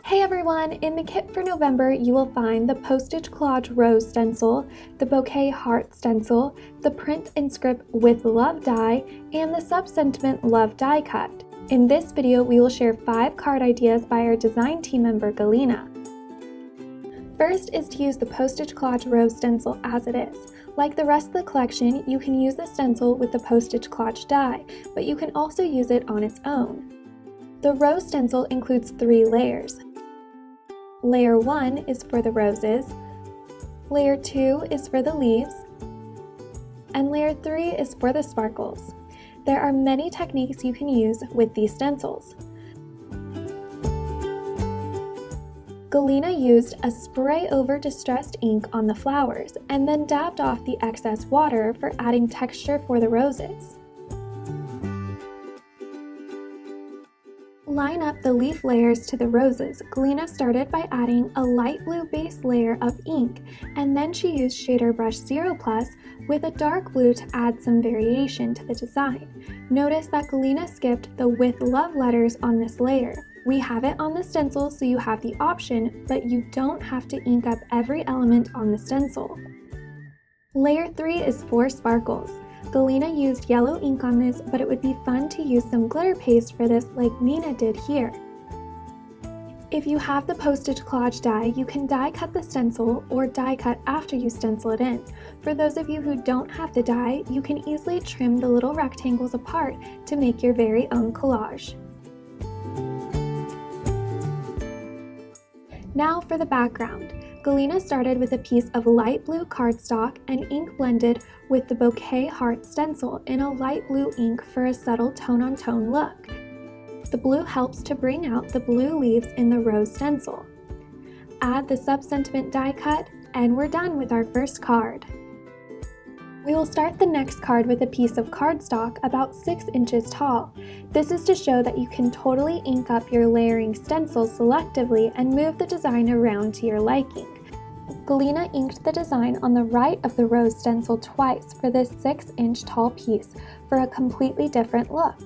Hey everyone! In the kit for November, you will find the Postage Collage Rose Stencil, the Bokeh Heart Stencil, the Print and Script with Love Die, and the Subsentiment Love Diecut. In this video, we will share 5 card ideas by our design team member, Galina. First is to use the Postage Collage Rose Stencil as it is. Like the rest of the collection, you can use the stencil with the Postage Collage die, but you can also use it on its own. The rose stencil includes 3 layers. Layer 1 is for the roses, Layer 2 is for the leaves, and Layer 3 is for the sparkles. There are many techniques you can use with these stencils. Galina used a spray over distressed ink on the flowers and then dabbed off the excess water for adding texture for the roses. Line up the leaf layers to the roses. Galina started by adding a light blue base layer of ink, and then she used shader brush 0+ with a dark blue to add some variation to the design. Notice that Galina skipped the with love letters on this layer. We have it on the stencil, so you have the option, but you don't have to ink up every element on the stencil. Layer 3 is for sparkles. Galina used yellow ink on this, but it would be fun to use some glitter paste for this like Nina did here. If you have the Postage Collage die, you can die cut the stencil or die cut after you stencil it in. For those of you who don't have the die, you can easily trim the little rectangles apart to make your very own collage. Now for the background. Galina started with a piece of light blue cardstock and ink blended with the Bokeh Heart stencil in a light blue ink for a subtle tone-on-tone look. The blue helps to bring out the blue leaves in the rose stencil. Add the Subsentiment die cut, and we're done with our first card. We will start the next card with a piece of cardstock about 6 inches tall. This is to show that you can totally ink up your layering stencil selectively and move the design around to your liking. Galina inked the design on the right of the rose stencil twice for this 6-inch tall piece for a completely different look.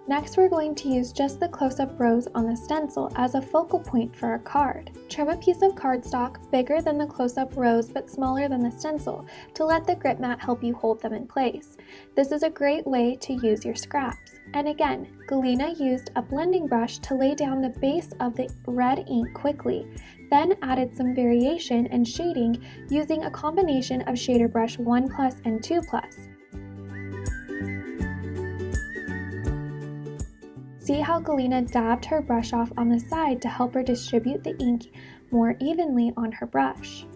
Next, we're going to use just the close-up rose on the stencil as a focal point for our card. Trim a piece of cardstock bigger than the close-up rose but smaller than the stencil to let the grip mat help you hold them in place. This is a great way to use your scraps. And again, Galina used a blending brush to lay down the base of the red ink quickly, then added some variation and shading using a combination of shader brush 1+ and 2+. See how Galina dabbed her brush off on the side to help her distribute the ink more evenly on her brush.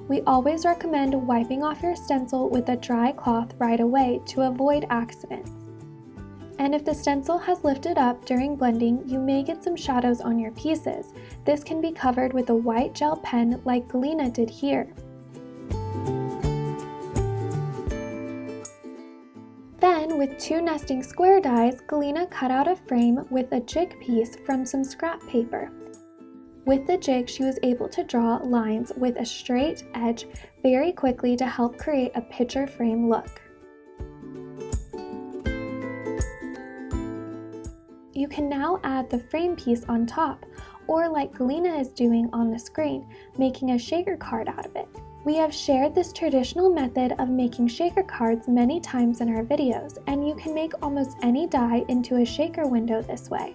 We always recommend wiping off your stencil with a dry cloth right away to avoid accidents. And if the stencil has lifted up during blending, you may get some shadows on your pieces. This can be covered with a white gel pen like Galina did here. Then, with 2 nesting square dies, Galina cut out a frame with a jig piece from some scrap paper. With the jig, she was able to draw lines with a straight edge very quickly to help create a picture frame look. You can now add the frame piece on top, or like Galina is doing on the screen, making a shaker card out of it. We have shared this traditional method of making shaker cards many times in our videos, and you can make almost any die into a shaker window this way.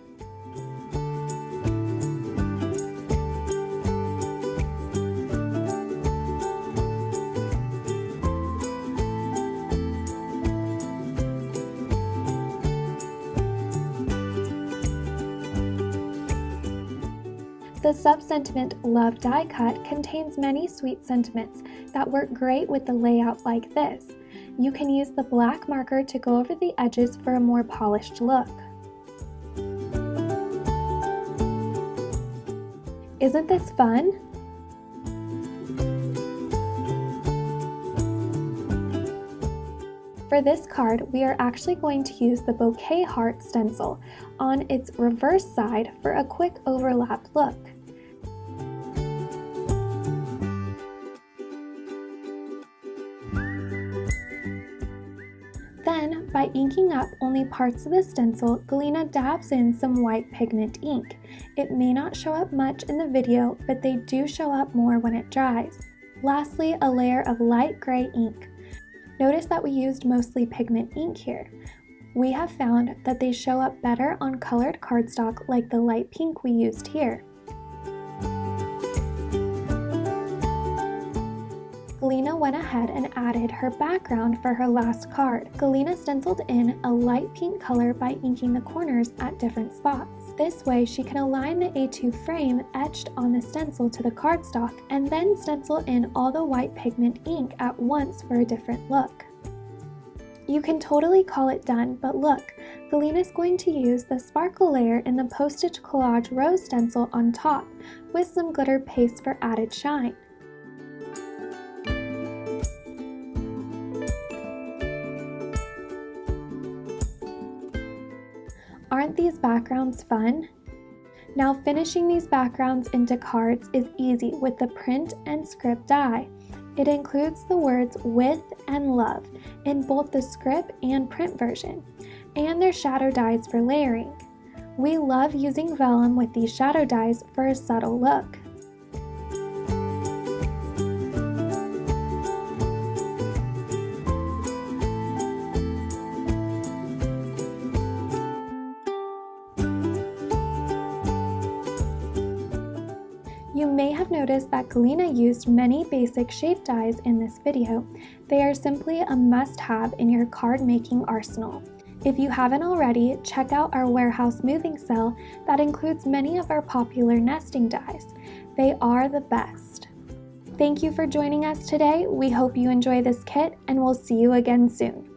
The Subsentiment Love die cut contains many sweet sentiments that work great with the layout like this. You can use the black marker to go over the edges for a more polished look. Isn't this fun? For this card, we are actually going to use the Bokeh heart stencil on its reverse side for a quick overlap look. Then, by inking up only parts of the stencil, Galina dabs in some white pigment ink. It may not show up much in the video, but they do show up more when it dries. Lastly, a layer of light gray ink. Notice that we used mostly pigment ink here. We have found that they show up better on colored cardstock like the light pink we used here. Galina went ahead and added her background for her last card. Galina stenciled in a light pink color by inking the corners at different spots. This way she can align the A2 frame etched on the stencil to the cardstock and then stencil in all the white pigment ink at once for a different look. You can totally call it done, but look, Galina's going to use the sparkle layer in the Postage Collage rose stencil on top with some glitter paste for added shine. Aren't these backgrounds fun? Now finishing these backgrounds into cards is easy with the print and script die. It includes the words with and love in both the script and print version, and their shadow dies for layering. We love using vellum with these shadow dies for a subtle look. You may have noticed that Galina used many basic shape dies in this video. They are simply a must-have in your card making arsenal. If you haven't already, check out our warehouse moving cell that includes many of our popular nesting dies. They are the best. Thank you for joining us today. We hope you enjoy this kit and we'll see you again soon.